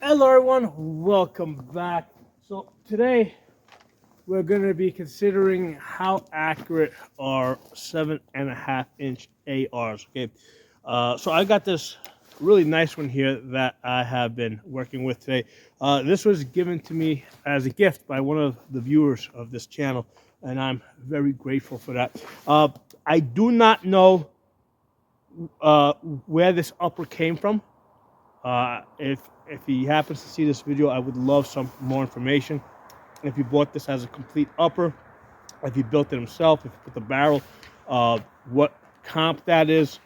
Hello everyone, welcome back. So today we're going to be considering how accurate are 7.5-inch ARs. Okay, so I got this really nice one here that I have been working with today. This was given to me as a gift by one of the viewers of this channel, and I'm very grateful for that. I do not know where this upper came from. If he happens to see this video, I would love some more information. If he bought this as a complete upper, if he built it himself, if he put the barrel, what comp that is.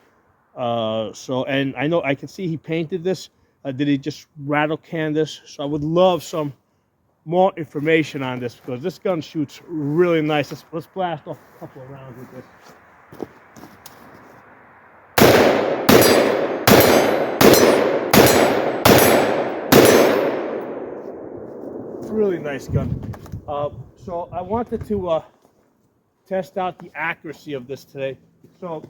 And I know I can see he painted this. Did he just rattle can this? So I would love some more information on this because this gun shoots really nice. Let's blast off a couple of rounds with this. Really nice gun. So I wanted to test out the accuracy of this today. So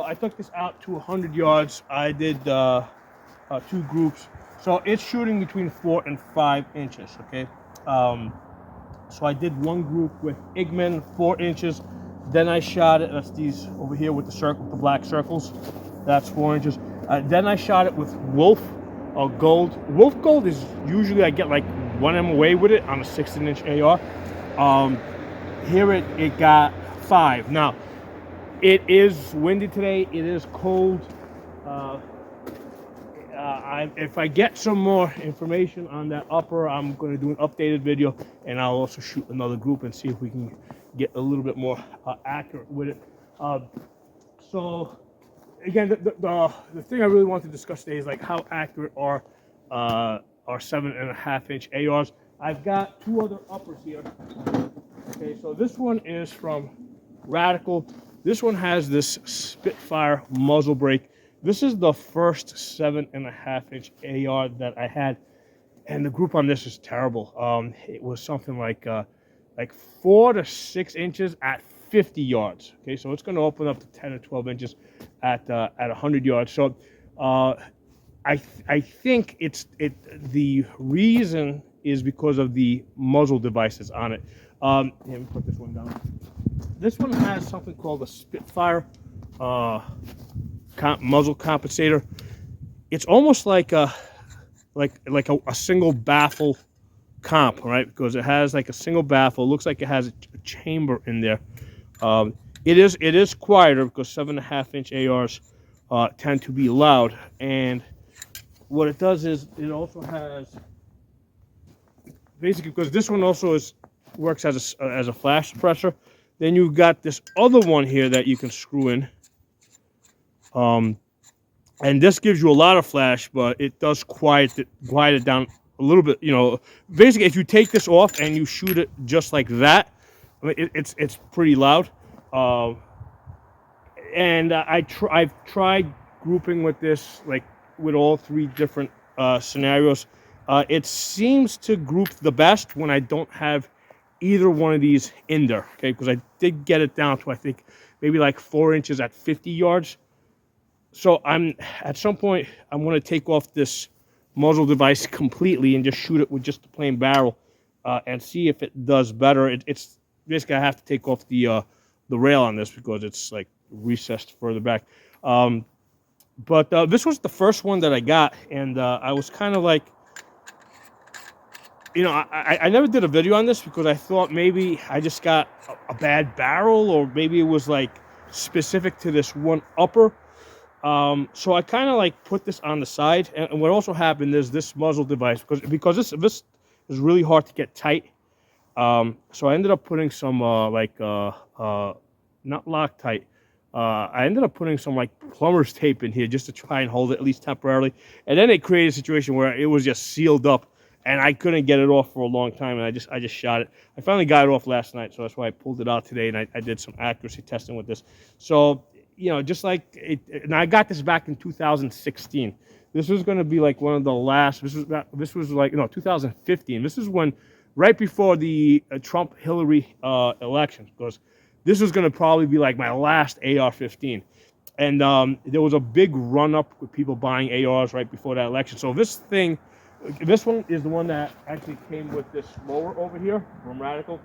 I took this out to 100 yards. I did two groups. So it's shooting between 4 and 5 inches. Okay. So I did one group with Igman, 4 inches. Then I shot it. That's these over here with the circle, the black circles. That's 4 inches. Then I shot it with Wolf. Gold. Wolf Gold is usually I get like 1M away with it on a 16-inch AR. Here it got 5. Now it is windy today. It is cold. If I get some more information on that upper, I'm going to do an updated video, and I'll also shoot another group and see if we can get a little bit more accurate with it. So. Again, the thing I really want to discuss today is like how accurate are 7.5-inch ARs. I've got two other uppers here. Okay, so this one is from Radical. This one has this Spitfire muzzle brake. This is the first 7.5-inch AR that I had, and the group on this is terrible. It was something like 4 to 6 inches at 50 yards. Okay, so it's going to open up to 10 or 12 inches at 100 yards. So I think the reason is because of the muzzle devices on it. Let me put this one down. This one has something called a Spitfire muzzle compensator. It's almost like a single baffle comp, right? Because it has like a single baffle. It looks like it has a chamber in there. It is quieter because 7.5-inch ARs tend to be loud, and what it does is it also has basically, because this one also works as a flash suppressor. Then you've got this other one here that you can screw in, and this gives you a lot of flash, but it does quiet it down a little bit. You know, basically, if you take this off and you shoot it just like that, I mean, it's pretty loud. And I've tried grouping with this, like with all 3 different scenarios. It seems to group the best when I don't have either one of these in there. Okay, because I did get it down to I think maybe like 4 inches at 50 yards. So at some point I'm going to take off this muzzle device completely and just shoot it with just the plain barrel and see if it does better. It's basically I have to take off the rail on this because it's like recessed further back. But this was the first one that I got, and I was kind of like, you know, I never did a video on this because I thought maybe I just got a bad barrel, or maybe it was like specific to this one upper. So I kind of like put this on the side, and what also happened is this muzzle device, because this is really hard to get tight. So I ended up putting some not Loctite. I ended up putting some like plumber's tape in here just to try and hold it at least temporarily. And then it created a situation where it was just sealed up, and I couldn't get it off for a long time. And I just shot it. I finally got it off last night, so that's why I pulled it out today. And I did some accuracy testing with this. So you know, just like it. And I got this back in 2016. This was going to be like one of the last. This was like 2015. This is when. Right before the Trump-Hillary election, because this was going to probably be like my last AR-15. And there was a big run up with people buying ARs right before that election. So this one is the one that actually came with this mower over here from Radical.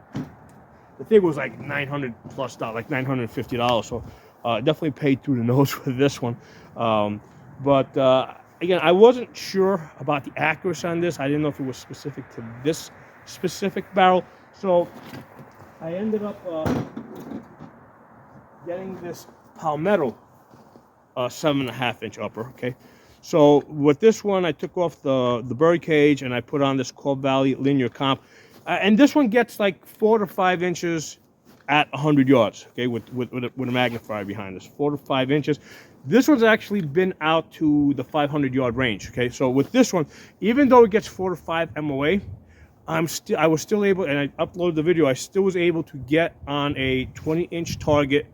The thing was like $900 plus, like $950. So definitely paid through the nose with this one. But again, I wasn't sure about the accuracy on this. I didn't know if it was specific to this specific barrel. So I ended up getting this Palmetto 7.5-inch upper. Okay, so with this one, I took off the bird cage and I put on this Core Valley linear comp, and this one gets like 4 to 5 inches at 100 yards. Okay, with a magnifier behind this, 4 to 5 inches. This one's actually been out to the 500-yard range. Okay, so with this one, even though it gets 4 to 5 MOA, I was still able, and I uploaded the video, I still was able to get on a 20-inch target.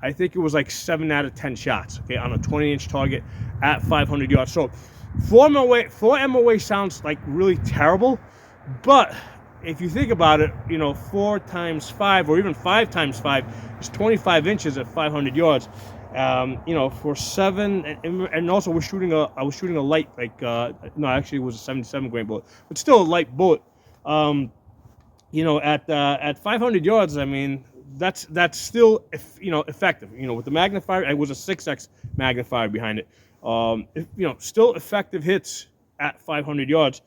I think it was like 7 out of 10 shots, okay, on a 20-inch target at 500 yards. So 4 MOA sounds like really terrible, but if you think about it, you know, 4 times 5 or even 5 times 5 is 25 inches at 500 yards. You know, for 7, and also I was shooting a light, like no, actually it was a 77 grain bullet, but still a light bullet. You know, at 500 yards, I mean, that's still, you know, effective. You know, with the magnifier, it was a 6x magnifier behind it. You know, still effective hits at 500 yards.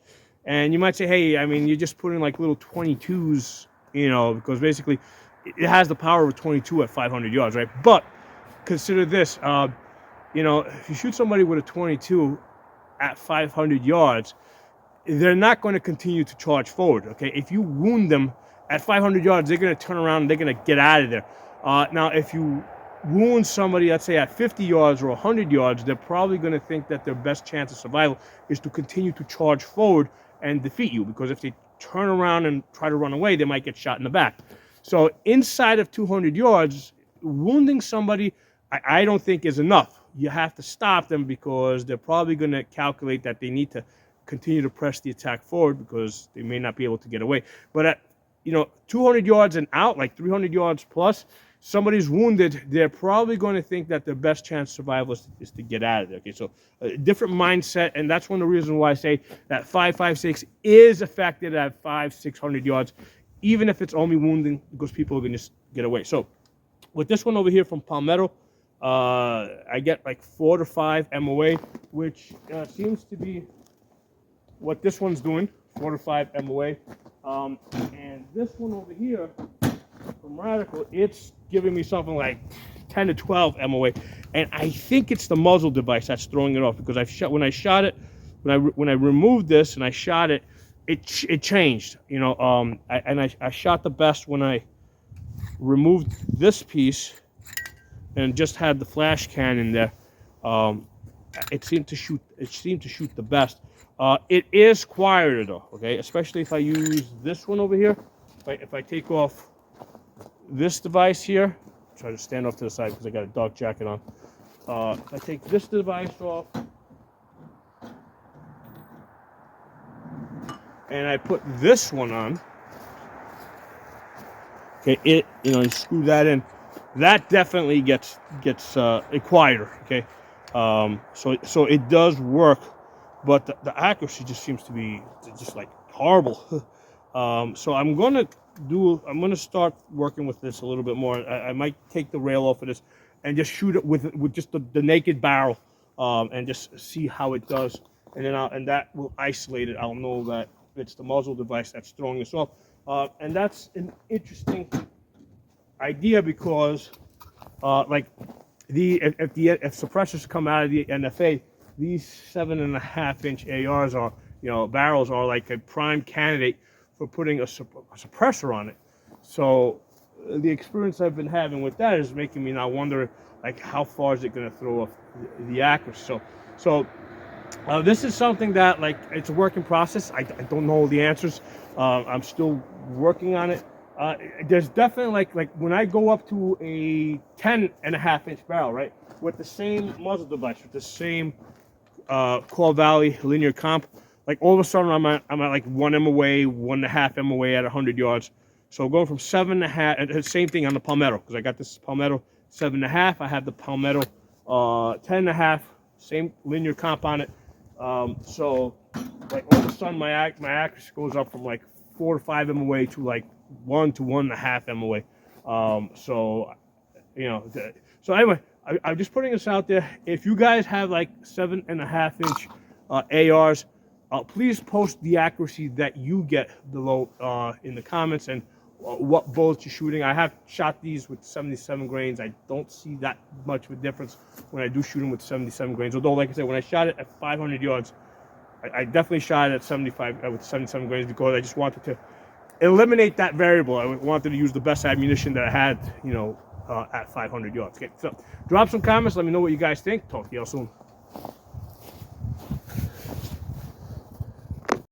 And you might say, hey, I mean, you're just putting like little 22s, you know, because basically it has the power of a 22 at 500 yards, right? But consider this, you know, if you shoot somebody with a 22 at 500 yards, they're not going to continue to charge forward, okay? If you wound them at 500 yards, they're going to turn around and they're going to get out of there. Now, if you wound somebody, let's say at 50 yards or 100 yards, they're probably going to think that their best chance of survival is to continue to charge forward and defeat you, because if they turn around and try to run away, they might get shot in the back. So inside of 200 yards, wounding somebody, I don't think is enough. You have to stop them, because they're probably going to calculate that they need to continue to press the attack forward because they may not be able to get away. But at, you know, 200 yards and out, like 300 yards plus, somebody's wounded, they're probably going to think that their best chance of survival is to get out of there. Okay, so a different mindset, and that's one of the reasons why I say that 5.56 is effective at 500-600 yards, even if it's only wounding, because people are going to just get away. So with this one over here from Palmetto, I get like 4 to 5 MOA, which seems to be what this one's doing, 4 to 5 MOA. And this one over here from Radical, it's giving me something like 10 to 12 MOA. And I think it's the muzzle device that's throwing it off, because when I shot it, when I removed this and I shot it, it changed. You know, I shot the best when I removed this piece and just had the flash cannon there. It seemed to shoot the best. It is quieter though, okay? Especially if I use this one over here. If I take off this device here, try to stand off to the side because I got a dark jacket on. If I take this device off and I put this one on, okay, you know, you screw that in, that definitely gets quieter, okay? So it does work, but the accuracy just seems to be just like horrible. So I'm gonna start working with this a little bit more. I might take the rail off of this and just shoot it with just the naked barrel, and just see how it does. And then that will isolate it. I'll know that it's the muzzle device that's throwing this off. And that's an interesting idea, because like if suppressors come out of the NFA, these 7.5-inch ARs are, you know, barrels are like a prime candidate for putting a suppressor on it. So the experience I've been having with that is making me now wonder, like, how far is it going to throw off the accuracy? So this is something that, like, it's a working process. I don't know the answers. I'm still working on it. There's definitely like when I go up to a 10.5-inch barrel, right, with the same muzzle device, with the same Core Valley linear comp, like all of a sudden I'm at like 1 MOA, 1.5 MOA at 100 yards. So going from 7.5, and same thing on the Palmetto, because I got this Palmetto 7.5. I have the Palmetto 10.5, same linear comp on it. So like all of a sudden my accuracy goes up from like 4 to 5 MOA to like 1 to 1.5 MOA. So you know, so anyway, I'm just putting this out there. If you guys have like 7.5-inch ARs, please post the accuracy that you get below in the comments, and what bullets you're shooting. I have shot these with 77 grains. I don't see that much of a difference when I do shoot them with 77 grains. Although, like I said, when I shot it at 500 yards, I definitely shot it at 75 with 77 grains because I just wanted to eliminate that variable. I wanted to use the best ammunition that I had, you know, at 500 yards. Okay, so drop some comments. Let me know what you guys think. Talk to y'all soon.